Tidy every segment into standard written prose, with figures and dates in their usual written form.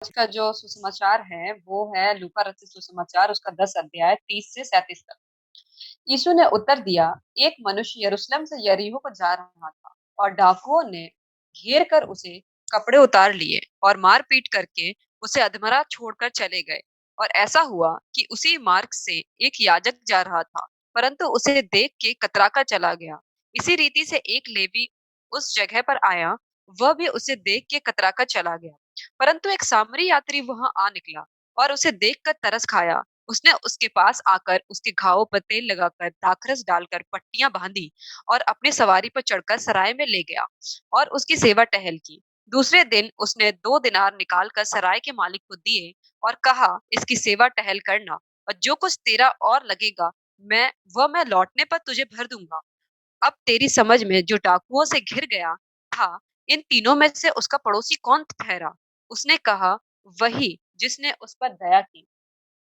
आज का जो सुसमाचार है, वो है लूका रचित सुसमाचार उसका 10 अध्याय 30 से 37 तक। यीशु ने उत्तर दिया, एक मनुष्य यरूशलेम से यरीहो को जा रहा था और डाकुओं ने घेर कर उसे कपड़े उतार लिए और मार-पीट करके उसे अधमरा छोड़कर चले गए। और ऐसा हुआ कि उसी मार्ग से एक याजक जा रहा था, परंतु उसे देख के कतराकर चला गया। इसी रीति से एक लेवी उस जगह पर आया, वह भी उसे देख के कतराकर चला गया। परंतु एक सामरी यात्री वहां आ निकला और उसे देखकर तरस खाया। उसने उसके पास आकर उसके घावों पर तेल लगाकर दाखरस डालकर पट्टियां बांधी और अपनी सवारी पर चढ़कर सराय में ले गया और उसकी सेवा टहल की। दूसरे दिन उसने 2 दिनार निकालकर सराय के मालिक को दिए और कहा, इसकी सेवा टहल करना और जो कुछ तेरा और लगेगा मैं लौटने पर तुझे भर दूंगा। अब तेरी समझ में जो डाकुओं से घिर गया था, इन तीनों में से उसका पड़ोसी कौन ठहरा? उसने कहा, वही जिसने उस पर दया की।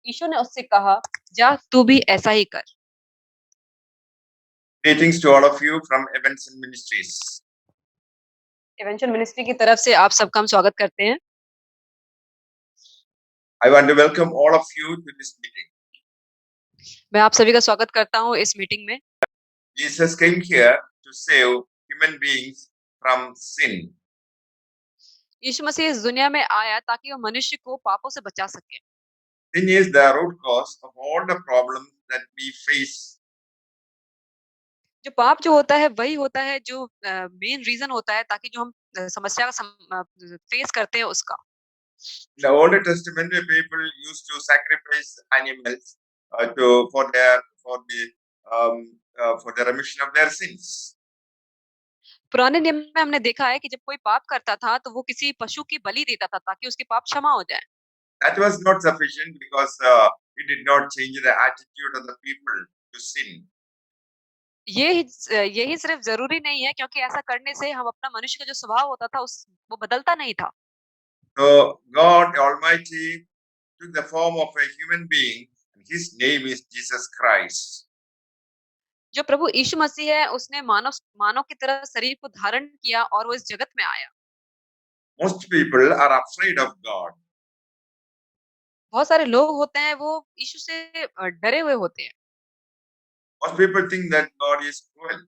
यीशु ने उससे कहा, जा तू भी ऐसा ही कर। Greetings to all of you from Events and Ministries. Adventure ministry की तरफ से आप सबका हम स्वागत करते हैं। I want to welcome all of you to this meeting. मैं आप सभी का स्वागत करता हूँ इस मीटिंग में। Jesus came here to save human beings from sin. यीशु मसीह इस दुनिया में आया ताकि वो मनुष्य को पापों से बचा सके। Sin is the root cause of all the problems that we face. जो पाप जो होता है वही होता है जो मेन रीजन होता है ताकि जो हम समस्या का फेस करते हैं उसका। In the Old Testament, the people used to sacrifice animals for the remission of their sins. पुराने नियम में हमने देखा है कि जब कोई पाप करता था तो वो किसी पशु की बलि देता था ताकि उसके पाप क्षमा हो जाए। That was not sufficient because it did not change the attitude of the people to sin. यही सिर्फ ज़रूरी नहीं है क्योंकि ऐसा करने से हम अपना मनुष्य का जो स्वभाव होता था उस वो बदलता नहीं था। So God Almighty took the form of a human being, and his name is Jesus Christ. जो प्रभु यीशु मसीह है उसने मानव मानव की तरह शरीर को धारण किया और वो इस जगत में आया। Most people are afraid of God. बहुत सारे लोग होते हैं वो यीशु से डरे हुए होते हैं Most people think that God is cruel.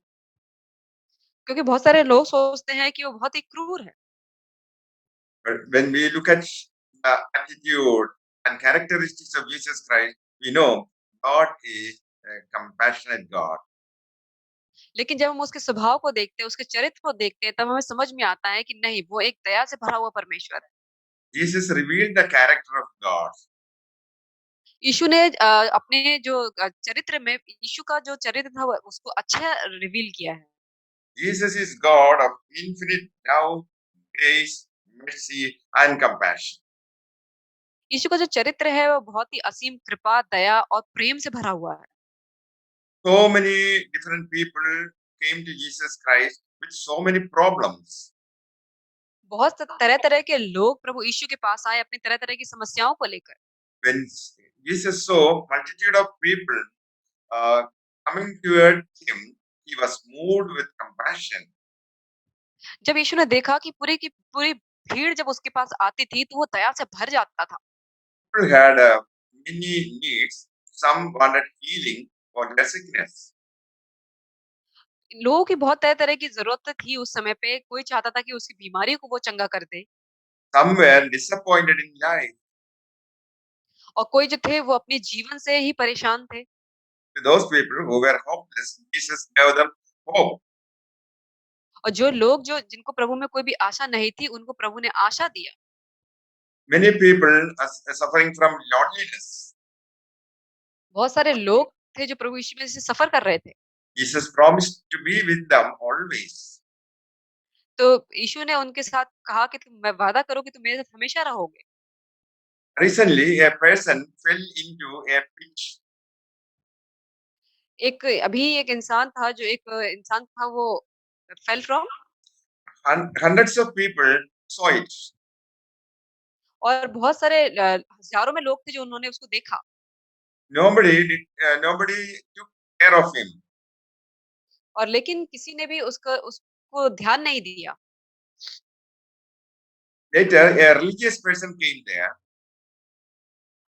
क्योंकि बहुत सारे लोग सोचते हैं कि वो बहुत ही क्रूर है। But when we look at the attitude and characteristics of Jesus Christ, we know God is a compassionate God. लेकिन जब हम उसके स्वभाव को देखते हैं, उसके चरित्र को देखते हैं, तब हमें समझ में आता है कि नहीं, वो एक दया से भरा हुआ परमेश्वर है। Jesus revealed the character of God. यीशु ने अपने जो चरित्र में यीशु का जो चरित्र था वो उसको अच्छा रिवील किया है। Jesus is God of infinite love, grace, mercy, and compassion. यीशु का जो चरित्र है वो बहुत ही असीम कृपा, दया और प्रेम से भरा हुआ है। So many different people came to Jesus Christ with so many problems. बहुत तरह-तरह के लोग प्रभु यीशु के पास आए अपनी तरह-तरह की समस्याओं को लेकर। When Jesus saw multitude of people uh, coming toward him, he was moved with compassion. जब यीशु ने देखा कि पूरी की पूरी भीड़ जब उसके पास आती थी, तो वो दया से भर जाता था। People had many needs. Some wanted healing for their sickness. लोगों की बहुत तरह-तरह की ज़रूरत थी उस समय पे, कोई चाहता था कि उसकी बीमारी को वो चंगा कर दे Some were disappointed in life. और कोई जो थे वो अपने जीवन से ही परेशान थे। To those people who were hopeless, Jesus gave them hope. और जो लोग जो जिनको प्रभु में कोई भी आशा नहीं थी, उनको प्रभु ने आशा दिया। Many people are suffering from loneliness. बहुत सारे लोग थे जो प्रभु यीशु में से सफ़र कर रहे थे। Jesus promised to be with them always. तो यीशु ने उनके साथ कहा कि तुम मैं वादा करो कि तुम मेरे साथ हमेशा रहोगे। Recently, a person fell into a pit. अभी एक इंसान था जो एक इंसान था वो fell from Hundreds of people saw it. और बहुत सारे हज़ारों में लोग थे जो उन्होंने उसको देखा Nobody took care of him. और लेकिन किसी ने भी उसको ध्यान नहीं दिया। Later, a religious person came there.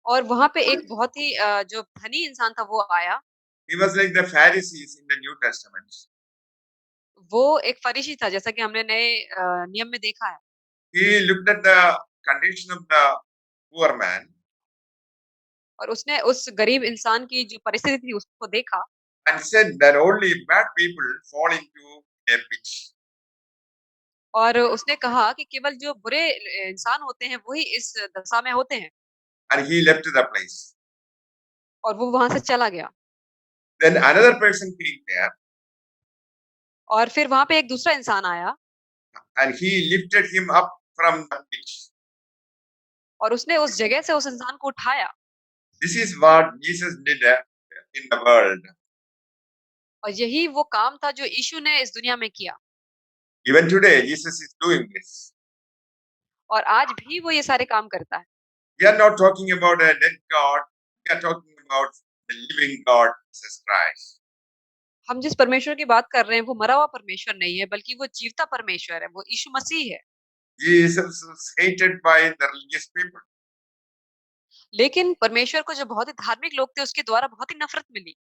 और वहाँ पे एक बहुत ही जो धनी इंसान था वो आया। He was like the Pharisees in the New Testament. वो एक फरीसी था जैसा कि हमने नए नियम में देखा है। He looked at the condition of the poor man और उसने उस गरीब इंसान की जो परिस्थिति थी उसको देखा and said that only bad people fall into a pit. और उसने कहा कि केवल जो बुरे इंसान होते हैं वही इस दशा में होते हैं And he left the place. और वो वहाँ से चला गया। Then another person came there और फिर वहाँ पे एक दूसरा इंसान आया and he lifted him up from the pit. और उसने उस जगह से उस इंसान को उठाया। This is what Jesus did in the world. और यही वो काम था जो यीशु ने इस दुनिया में किया Even today, Jesus is doing this. और आज भी वो ये सारे काम करता है। We are not talking about a dead God. We are talking about the living God, Jesus Christ. हम जिस परमेश्वर की बात कर रहे हैं वो मरा हुआ परमेश्वर नहीं है बल्कि वो जीवता परमेश्वर है, वो यीशु मसीह है। Jesus was hated by the religious people. लेकिन परमेश्वर को जो बहुत ही धार्मिक लोग थे उसके द्वारा बहुत ही नफरत मिली।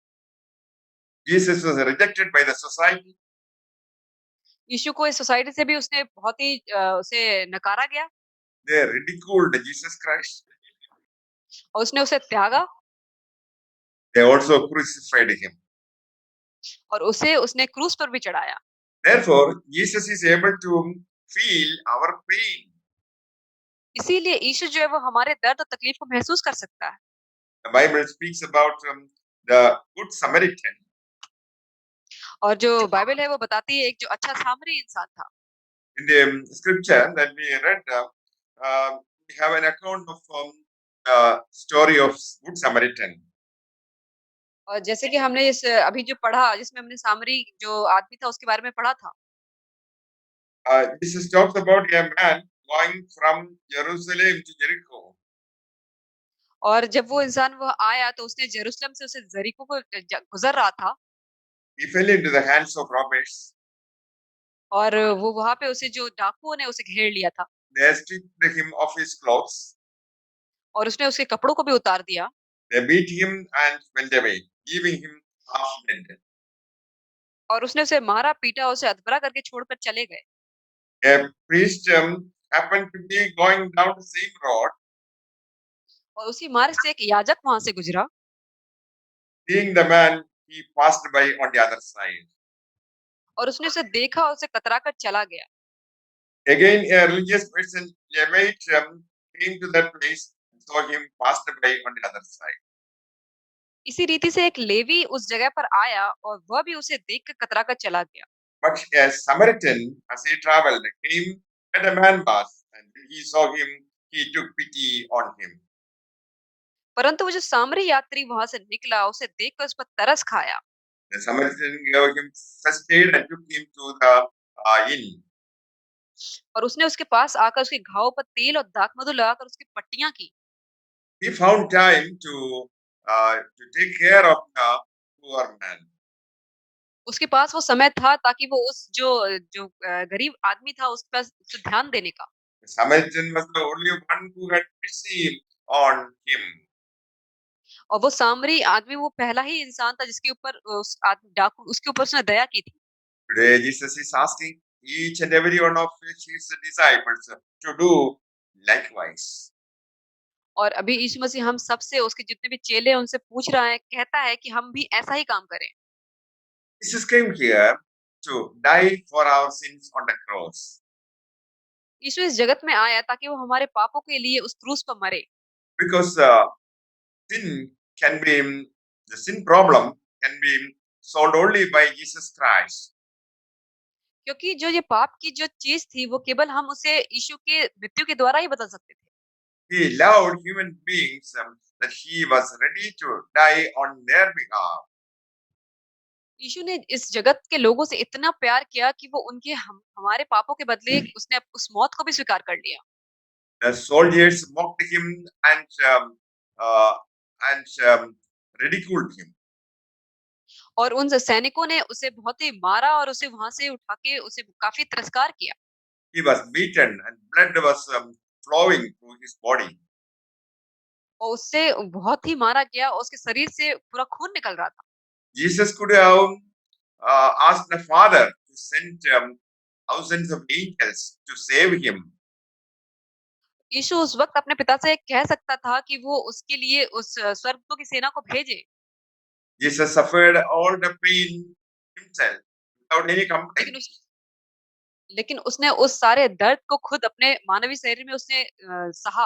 Jesus was rejected by the society. यीशु को इस सोसाइटी से भी उसने बहुत ही उसे नकारा गया They ridiculed Jesus Christ. और उसने उसे त्यागा They also crucified him. और उसे उसने क्रूस पर भी चढ़ाया। Therefore, Jesus is able to feel our pain. इसीलिए यीशु जो है वो हमारे दर्द और तकलीफ को महसूस कर सकता है। The Bible speaks about the Good Samaritan. और जो बाइबल है वो बताती है एक जो अच्छा सामरी इंसान था। In the scripture that we read, we have an account of the story of Good Samaritan. और जैसे कि हमने इस अभी जो पढ़ा जिसमें हमने सामरी जो आदमी था उसके बारे में पढ़ा था। Jesus talks about a man going from Jerusalem to Jericho. और जब वो इंसान वह आया तो उसने यरूशलेम से उसे यरीको को गुजर रहा था He fell into the hands of robbers. और वो वहाँ पे उसे जो डाकुओं ने उसे घेर लिया था They stripped him of his clothes. और उसने उसके कपड़ों को भी उतार दिया They beat him and went away, leaving him half dead. और उसने उसे मारा पीटा उसे अधमरा करके छोड़कर चले गए। A priest happened to be going down the same road. और उसी मार्ग से एक याजक वहां से गुजरा Seeing the man, he passed by on the other side. और उसने उसे देखा और उसे कतरा कर चला गया। Again, a religious person, Levite, came to that place and saw him passed by on the other side. इसी रीति से एक लेवी उस जगह पर आया और वह भी उसे देख कर कतरा कर चला गया। But a Samaritan, as he traveled, came where the man was, and when he saw him, he took pity on him. परंतु वो जो सामरी यात्री वहां से निकला उसे देखकर उस पर तरस खाया The Samaritan gave him first aid and took him to the inn. और उसने उसके पास आकर उसके घावों पर तेल और दाखमधु लगाकर उसकी पट्टियां की। He found time to take care of the poor man. उसके पास वो समय था ताकि वो उस जो जो गरीब आदमी था उस पर उसे ध्यान देने का। The Samaritan was the only one who had pity on him. और वो सामरी आदमी वो पहला ही इंसान था जिसके ऊपर उस आदमी डाकू उसके ऊपर उसने दया की थी। Today, Jesus is asking each and every one of his disciples to do likewise. और अभी यीशु मसीह हम सबसे उसके जितने भी चेले हैं उनसे पूछ रहा है, कहता है कि हम भी ऐसा ही काम करें। Jesus came here to die for our sins on the cross. यीशु इस जगत में आया ताकि वो हमारे पापों के लिए उस क्रूस पर मरे। Because sin can be, the sin problem can be solved only by Jesus Christ. क्योंकि जो ये पाप की जो चीज़ थी वो केवल हम उसे यीशु के मृत्यु के द्वारा ही बदल सकते थे। He loved human beings that he was ready to die on their behalf. यीशु ने इस जगत के लोगों से इतना प्यार किया कि वो उनके हमारे पापों के बदले उसने उस मौत को भी स्वीकार कर लिया। The soldiers mocked him uh, and ridiculed him. और उन सैनिकों ने उसे बहुत ही मारा और उसे वहाँ से उठा के उसे काफ़ी तिरस्कार किया। He was beaten and blood was flowing through his body. और उससे बहुत ही मारा गया और उसके शरीर से पूरा खून निकल रहा था। Jesus could have asked the Father to send thousands of angels to save him. यीशु उस वक़्त अपने पिता से कह सकता था कि वो उसके लिए उस स्वर्गदूतों की सेना को भेजे। Jesus suffered all the pain himself without any लेकिन complaint. उस लेकिन उसने उस सारे दर्द को खुद अपने मानवीय शरीर में उसने सहा।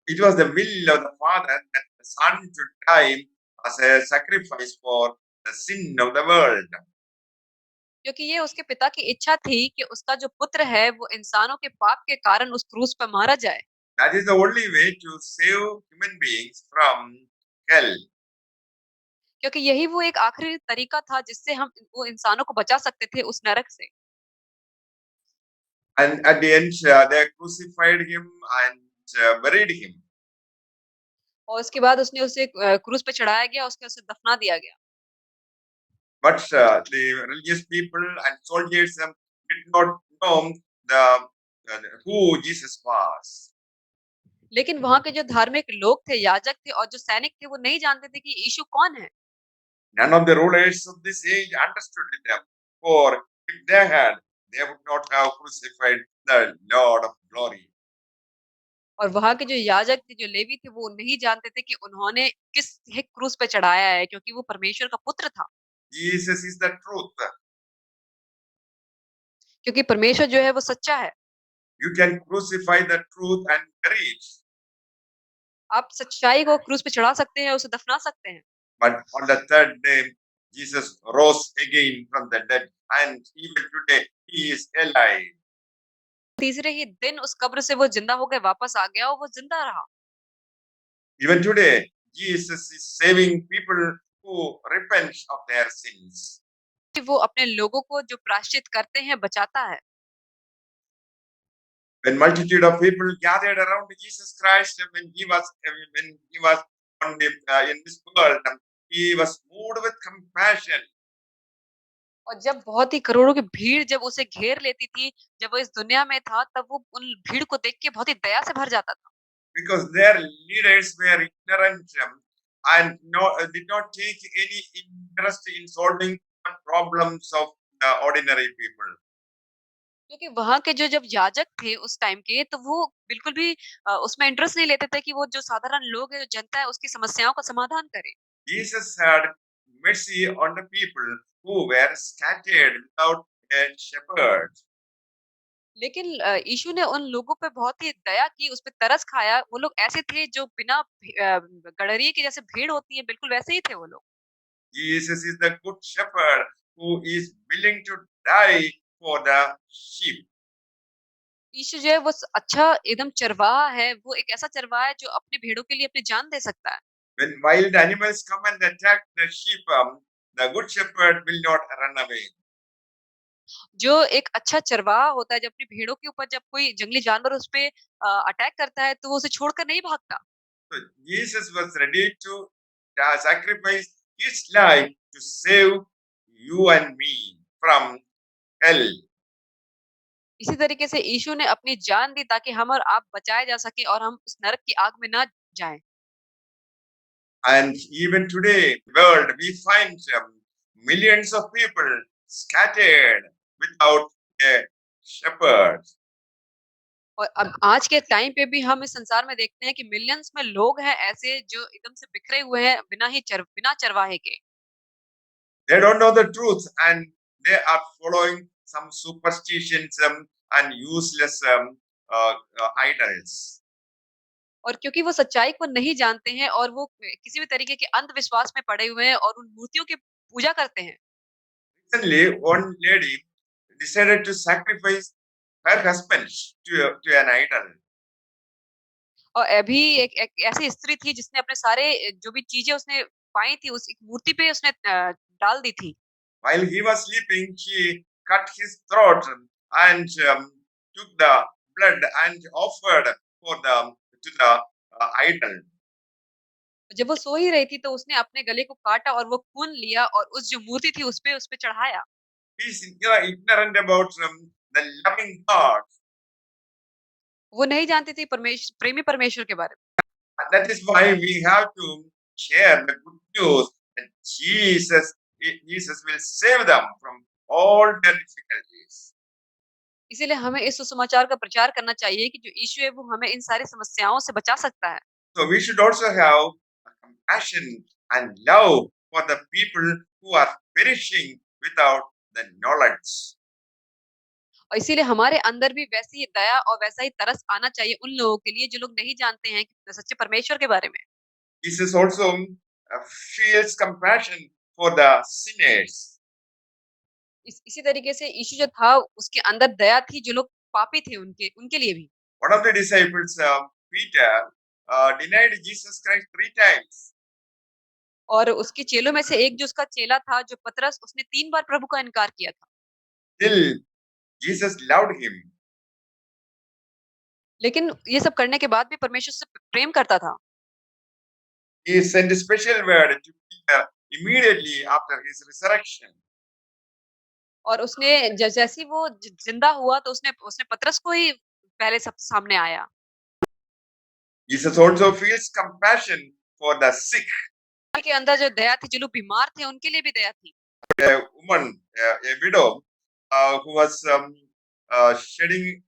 It was the will of the Father that the Son should die as a sacrifice for the sin of the world. क्योंकि ये उसके पिता की इच्छा थी कि उसका जो पुत्र है वो इंसानों के पाप के कारण उस क्रूस पर मारा जाए। That is the only way to save human beings from hell. क्योंकि यही वो एक आखिरी तरीका था जिससे हम वो इंसानों को बचा सकते थे उस नरक से। And at the end, they crucified him and buried him. और उसके बाद उसने उसे क्रूस पे चढ़ाया गया, उसके उसे दफना दिया गया। But the religious people and soldiers did not know who Jesus was. लेकिन वहाँ के जो धार्मिक लोग थे, याजक थे और जो सैनिक थे वो नहीं जानते थे कि यीशु कौन है। None of the rulers of this age understood them, for if they had, they would not have crucified the Lord of glory. और वहाँ के जो याजक थे, जो लेवी थे, वो नहीं जानते थे कि उन्होंने किस क्रूस पे चढ़ाया है क्योंकि वो परमेश्वर का पुत्र था। Jesus is the truth. क्योंकि परमेश्वर जो है वो सच्चा है। You can crucify the truth and bury it. आप सच्चाई को क्रूस पे चढ़ा सकते हैं, उसे दफना सकते हैं। But on the third day, Jesus rose again from the dead, and even today he is alive. तीसरे ही दिन उस कब्र से वो जिंदा होकर वापस आ गया और वो जिंदा रहा। Even today, Jesus is saving people who repent of their sins. कि वो अपने लोगों को जो प्रायश्चित करते हैं बचाता है। When multitude of people gathered around Jesus Christ when he was in this world, he was moved with compassion. और जब बहुत ही करोड़ों की भीड़ जब उसे घेर लेती थी, जब वो इस दुनिया में था, तब वो उन भीड़ को देख के बहुत ही दया से भर जाता था। Because their leaders were ignorant and did not take any interest in solving the problems of the ordinary people. क्योंकि वहाँ के जो जब याजक थे उस टाइम के, तो वो बिल्कुल भी उसमें इंटरेस्ट नहीं लेते थे कि वो जो साधारण लोग हैं, जो जनता है, उसकी समस्याओं का समाधान करे। Jesus had mercy on the people who were scattered without a shepherd. लेकिन यीशु ने उन लोगों पे बहुत ही दया की, उस पे तरस खाया। वो लोग ऐसे थे जो बिना गड़रिये की जैसे भीड़ होती है, बिल्कुल वैसे ही थे वो लोग। Jesus is the good shepherd who is willing to die for the sheep. यीशु जो है वो अच्छा एकदम चरवाहा है, वो एक ऐसा चरवाहा है जो अपनी भेड़ों के लिए अपनी जान दे सकता है। When wild animals come and attack the sheep, the good shepherd will not run away. जो एक अच्छा चरवाहा होता है, जब अपनी भेड़ों के ऊपर जब कोई जंगली जानवर उस पे अटैक करता है, तो वो उसे छोड़कर नहीं भागता। So Jesus was ready to sacrifice his life to save you and me from hell. इसी तरीके से यीशु ने अपनी जान दी ताकि हम और आप बचाए जा सके और हम उस नरक की आग में ना जाएँ। And even today, world, we find millions of people scattered without a shepherd. और अब आज के टाइम पे भी हम इस संसार में देखते हैं कि मिलियंस में लोग हैं ऐसे जो एकदम से बिखरे हुए हैं बिना चरवाहे के। They don't know the truth and they are following some superstitions and useless idols. और क्योंकि वो सच्चाई को नहीं जानते हैं और वो किसी भी तरीके के अंधविश्वास में पड़े हुए हैं और उन मूर्तियों की पूजा करते हैं। Recently, one lady decided to sacrifice her husband to an idol. और अभी एक एक ऐसी स्त्री थी जिसने अपने सारे जो भी चीज़ें उसने पाई थी उस एक मूर्ति पे उसने डाल दी थी। While he was sleeping, she cut his throat and took the blood and offered to the idol. जब वो सो ही रही थी तो उसने अपने गले को काटा और वो खून लिया और उस जो मूर्ति थी उस पे चढ़ाया। He is ignorant about the loving God. वो नहीं जानती थी प्रेमी परमेश्वर के बारे में। And that is why we have to share the good news that Jesus will save them from all their difficulties. इसीलिए हमें इस सुसमाचार का प्रचार करना चाहिए कि जो यीशु है वो हमें इन सारी समस्याओं से बचा सकता है। So we should also have a compassion and love for the people who are perishing without the knowledge. और इसीलिए हमारे अंदर भी वैसी ही दया और वैसा ही तरस आना चाहिए उन लोगों के लिए जो लोग नहीं जानते हैं सच्चे परमेश्वर के बारे में। Jesus also feels compassion for the sinners. इसी तरीके से यीशु जो था उसके अंदर दया थी जो लोग पापी थे उनके उनके लिए भी। One of the disciples, Peter, denied Jesus Christ 3 times. और उसके चेलों में से एक जो उसका चेला था जो पतरस उसने 3 बार प्रभु का इनकार किया था। Till Jesus loved him. लेकिन ये सब करने के बाद भी परमेश्वर से प्रेम करता था। He sent a special word to Peter immediately after his resurrection. और उसने जैसे ही वो जिंदा हुआ तो उसने उसने पतरस को ही पहले सबसे सामने आया। Jesus also feels compassion for the sick. के अंदर जो दया थी जो लोग बीमार थे उनके लिए भी दया थी। A woman, a widow, who was shedding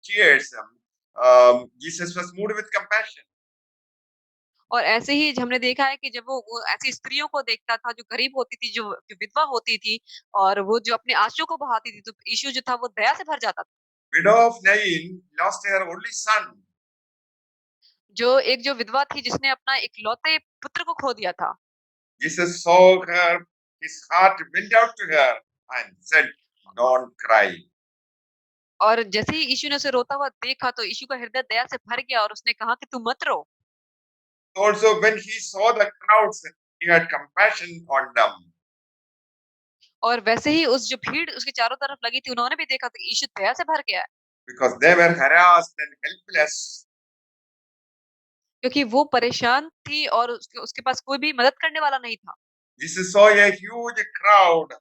tears. Jesus was moved with compassion. और ऐसे ही हमने देखा है कि जब वो ऐसी स्त्रियों को देखता था जो गरीब होती थी, जो विधवा होती थी और वो जो अपने आँसू को बहाती थी, तो यीशु जो था वो दया से भर जाता था। Widow of Nain lost her only son. जो एक जो विधवा थी जिसने अपना इकलौते पुत्र को खो दिया था। Jesus saw her, his heart went out to her and said, "Don't cry." और जैसे ही यीशु ने उसे रोता हुआ देखा तो यीशु का हृदय दया से भर गया और उसने कहा कि तू मत रो। Also, when he saw the crowds, he had compassion on them और वैसे ही उस जो भीड़ उसके चारों तरफ लगी थी उन्होंने भी देखा कि यीशु दया से भर गया है। because they were harassed and helpless. क्योंकि वो परेशान थी और उसके उसके पास कोई भी मदद करने वाला नहीं था। Jesus saw a huge crowd.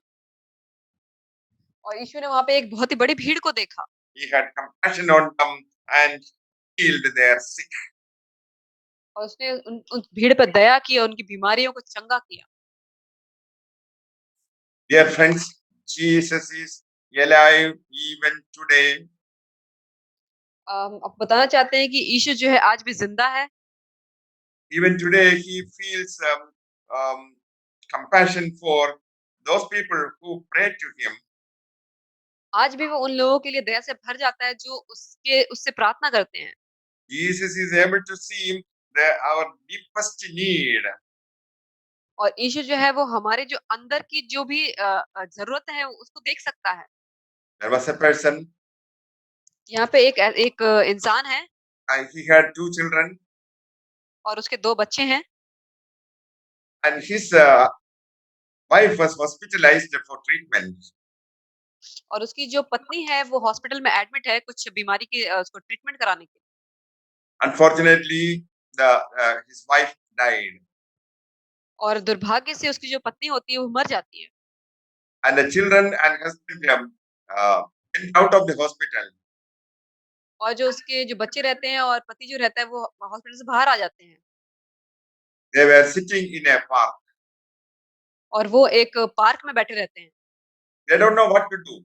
और यीशु ने वहाँ पे एक बहुत ही बड़ी भीड़ को देखा। He had compassion on them and healed their sick. और उसने उन भीड़ पर दया की और उनकी बीमारियों को चंगा किया। Dear friends, Jesus is alive even today. आप बताना चाहते हैं कि यीशु जो है आज भी ज़िंदा है। Even today, he feels um, compassion for those people who pray to him. आज भी वो उन लोगों के लिए दया से भर जाता है जो उससे प्रार्थना करते हैं। Jesus is able to see our deepest need. और यीशु जो है वो हमारे जो अंदर की जो भी ज़रूरत है उसको देख सकता है। There was a person, यहाँ पे एक इंसान है and he had 2 children, और उसके 2 बच्चे हैं and his wife was hospitalized for treatment. और उसकी जो पत्नी है वो हॉस्पिटल में एडमिट है कुछ बीमारी की उसको ट्रीटमेंट कराने के लिए। Unfortunately, his wife died, और दुर्भाग्य से उसकी जो पत्नी होती है वो मर जाती है। and the children and husband went out of the hospital. और जो उसके जो बच्चे रहते हैं और पति जो रहता है वो हॉस्पिटल से बाहर आ जाते हैं। They were sitting in a park. और वो एक पार्क में बैठे रहते हैं। They don't know what to do.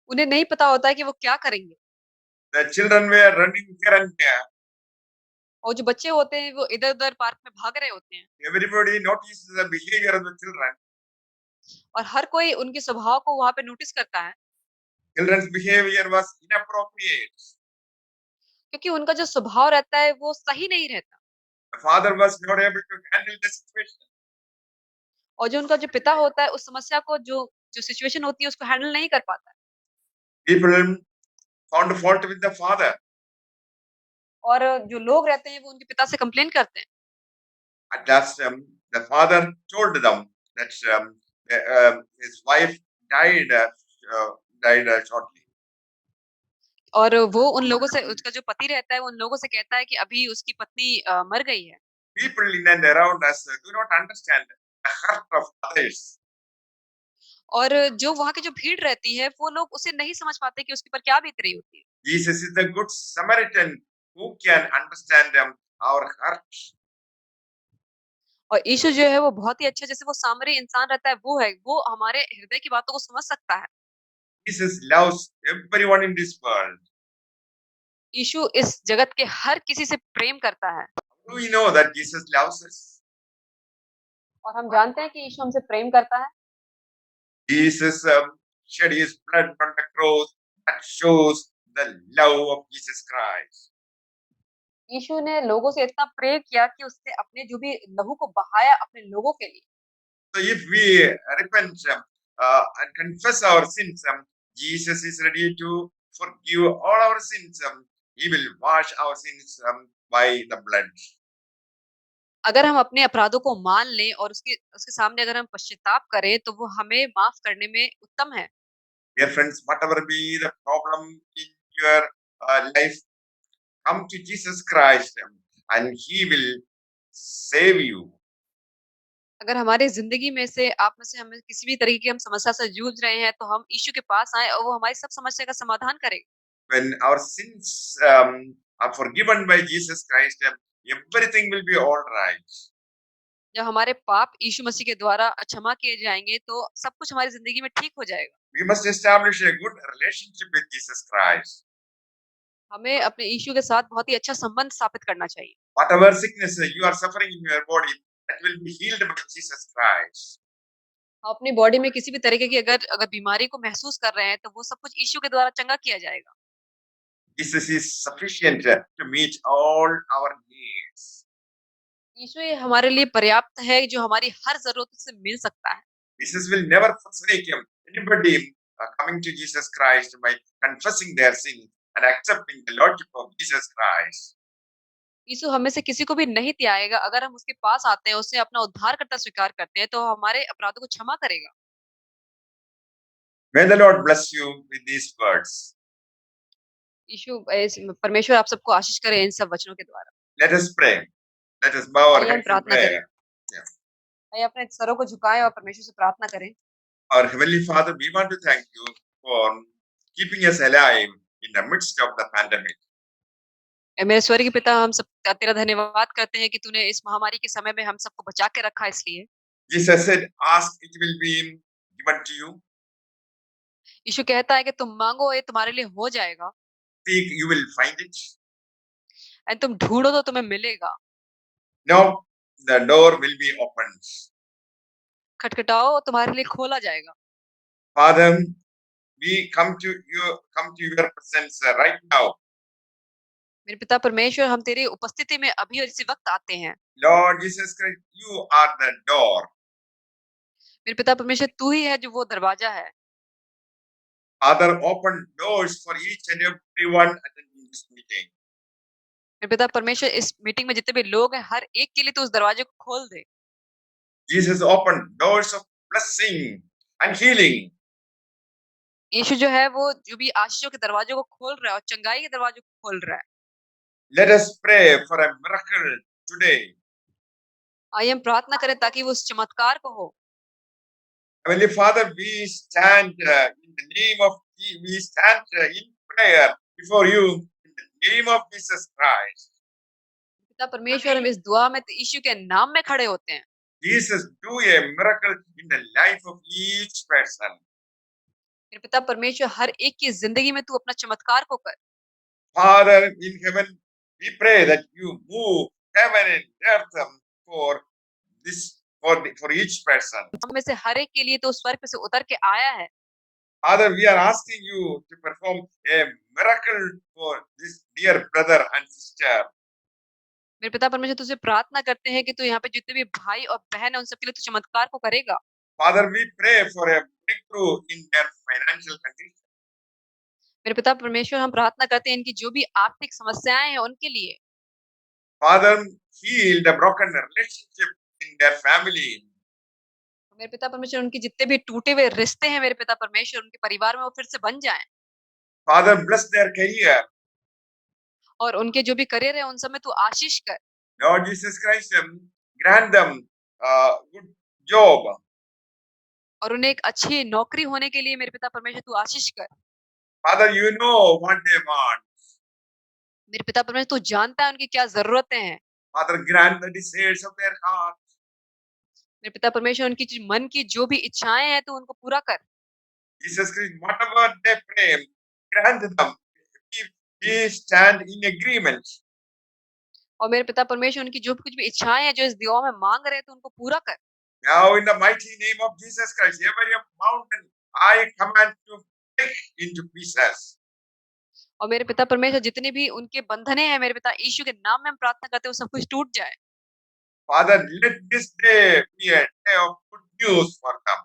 उन्हें नहीं पता होता है कि वो क्या करेंगे। The children were running here and there. और जो बच्चे होते हैं वो इधर-उधर पार्क में भाग रहे होते हैं। Everybody notices the behavior of the children. और हर कोई उनके स्वभाव को वहाँ पे नोटिस करता है। Children's behavior was inappropriate. क्योंकि उनका जो स्वभाव रहता है वो सही नहीं रहता। The father was not able to handle the situation. और जो उनका जो पिता होता है उस समस्या को जो सिचुएशन होती है उसको हैंडल नहीं कर पाता है। People found fault with the father. और जो लोग रहते हैं वो उनके पिता से कंप्लेन करते हैं। At last, the father told them that his wife died shortly. और वो उन लोगों से उसका जो पति रहता है वो उन लोगों से कहता है कि अभी उसकी पत्नी मर गई है। People in and around us do not understand the hurt of others. और जो वहाँ की जो भीड़ रहती है, वो लोग उसे नहीं समझ पाते कि उसके ऊपर क्या बीत रही होती है। Jesus is the good Samaritan who can understand our heart. और यीशु जो है वो बहुत ही अच्छा जैसे वो सामरी इंसान रहता है, वो हमारे हृदय की बातों को समझ सकता है। Jesus loves everyone in this world. यीशु इस जगत के हर किसी से प्रेम करता है Do we know that Jesus loves us? और हम जानते हैं कि यीशु हमसे प्रेम करता है। Jesus shed his blood on the cross. That shows the love of Jesus Christ. यीशु ने लोगों से इतना प्रेम किया कि उसने अपने जो भी लहू को बहाया अपने लोगों के लिए। So if we repent and confess our sins, Jesus is ready to forgive all our sins. He will wash our sins by the blood. अगर हम अपने अपराधों को मान लें और उसके उसके सामने अगर हम पश्चाताप करें, तो वो हमें माफ़ करने में उत्तम है। Dear friends, whatever be the problem in your life, come to Jesus Christ and He will save you. अगर हमारी ज़िंदगी में से आप में से हमें किसी भी तरीके की हम समस्या से जूझ रहे हैं, तो हम यीशु के पास आएँ और वो हमारी सब समस्या का समाधान करेगा। When our sins are forgiven by Jesus Christ, everything will be all right. जब हमारे पाप यीशु मसीह के द्वारा क्षमा किए जाएँगे, तो सब कुछ हमारी ज़िंदगी में ठीक हो जाएगा। We must establish a good relationship with Jesus Christ. हमें अपने यीशु के साथ बहुत ही अच्छा संबंध स्थापित करना चाहिए। Whatever sickness you are suffering in your body, that will be healed by Jesus Christ. हम अपनी बॉडी में किसी भी तरीके की अगर अगर बीमारी को महसूस कर रहे हैं, तो वो सब कुछ यीशु के द्वारा चंगा किया जाएगा। Jesus is sufficient to meet all our needs. यीशु ही हमारे लिए पर्याप्त है, जो हमारी हर ज़रूरत से मिल सकता है। Jesus will never forsake him. Anybody coming to Jesus Christ by confessing their sin and accepting the Lordship of Jesus Christ. यीशु हमें से किसी को भी नहीं त्यागेगा, अगर हम उसके पास आते हैं, उसे अपना उद्धारकर्ता स्वीकार करते हैं, तो हमारे अपराधों को क्षमा करेगा। May the Lord bless you with these words. यीशु परमेश्वर आप सबको आशीष करे इन सब वचनों के द्वारा। Let us pray. Let us bow our आइए हम heads in प्रार्थना करें। prayer. Yeah. आइए अपने सरों को झुकाएँ और परमेश्वर से प्रार्थना करें। Our Heavenly Father, we want to thank you for keeping us alive in the midst of the pandemic. मेरे स्वर्गीय पिता, हम सब तेरा धन्यवाद करते हैं कि तूने इस महामारी के समय में हम सबको बचा के रखा इसलिए। Jesus said, ask, it will be given to you. यीशु कहता है कि तुम माँगो, ये तुम्हारे लिए हो जाएगा। Seek, you will find it. And तुम ढूँढो तो तुम्हें मिलेगा। Knock, the door will be opened. खटखटाओ, तुम्हारे लिए खोला जाएगा। Father, we come to your presence right now. मेरे पिता परमेश्वर, हम तेरी उपस्थिति में अभी और इसी वक़्त आते हैं। Lord Jesus Christ, you are the door. मेरे पिता परमेश्वर, तू ही है जो वो दरवाज़ा है। Father, open doors for each and everyone attending this meeting. मेरे पिता परमेश्वर, इस मीटिंग में जितने भी लोग हैं, हर एक के लिए तू उस दरवाजे को खोल दे। Jesus, open doors of blessing and healing. यीशु जो है वो जो भी आशीषों के दरवाज़ों को खोल रहा है और चंगाई के दरवाज़ों को खोल रहा है। Let us pray for a miracle today. आइए हम प्रार्थना करें ताकि वो उस चमत्कार को हो। Heavenly Father, we stand in the name of we stand in prayer before you in the name of Jesus Christ. पिता परमेश्वर, हम इस दुआ में तो यीशु के नाम में खड़े होते हैं। Jesus, do a miracle in the life of each person. मेरे पिता परमेश्वर, हर एक की ज़िंदगी में तू अपना चमत्कार को कर। Father in heaven, we pray that you move heaven and earth for this for each person. हम में से हर एक के लिए तो स्वर्ग पे से उतर के आया है। Father, we are asking you to perform a miracle for this dear brother and sister. मेरे पिता परमेश्वर, तुझसे प्रार्थना करते हैं कि तू यहाँ पे जितने भी भाई और बहन है, उन सबके लिए तू चमत्कार को करेगा। Father, we pray for a breakthrough in their financial condition. मेरे पिता परमेश्वर, हम प्रार्थना करते हैं इनकी जो भी आर्थिक समस्याएँ हैं उनके लिए। Father, heal the broken relationship in their family. मेरे पिता परमेश्वर, उनके जितने भी टूटे हुए रिश्ते हैं मेरे पिता परमेश्वर, उनके परिवार में वो फिर से बन जाएँ। Father, bless their career. और उनके जो भी करियर है उन सब में तू आशीष कर। Lord Jesus Christ, grant them good job. और उन्हें एक अच्छी नौकरी होने के लिए मेरे पिता परमेश्वर तू आशीष कर। Father, you know what they want. मेरे पिता परमेश्वर तू जानता है उनकी क्या ज़रूरतें हैं। Father, grant the desires of their heart. मेरे पिता परमेश्वर उनकी मन की जो भी इच्छाएँ हैं तू उनको पूरा कर। Jesus Christ, whatever they pray, grant them. We stand in agreement. और मेरे पिता परमेश्वर उनकी जो कुछ भी इच्छाएँ हैं, जो इस दुआ में माँग रहे हैं तू उनको पूरा कर। Now, in the mighty name of Jesus Christ, every mountain I command to break into pieces. और मेरे पिता परमेश्वर जितनी भी उनके बंधनें हैं मेरे पिता यीशु के नाम में हम प्रार्थना करते हैं वो सब कुछ टूट जाए। Father, let this day be a day of good news for them.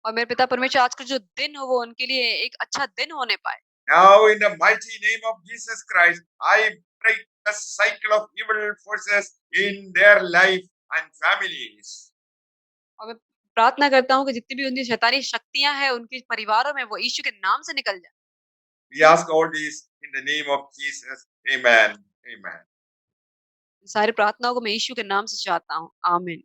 और मेरे पिता परमेश्वर आज का जो दिन हो वो उनके लिए एक अच्छा दिन होने पाए। Now, in the mighty name of Jesus Christ, I break the cycle of evil forces in their life and families. और मैं प्रार्थना करता हूँ कि जितनी भी उनकी शैतानी शक्तियाँ हैं उनके परिवारों में वो यीशु के नाम से निकल जाए। We ask all this in the name of Jesus. Amen. Amen. सारी प्रार्थनाओं को मैं यीशु के नाम से चाहता हूँ। आमीन।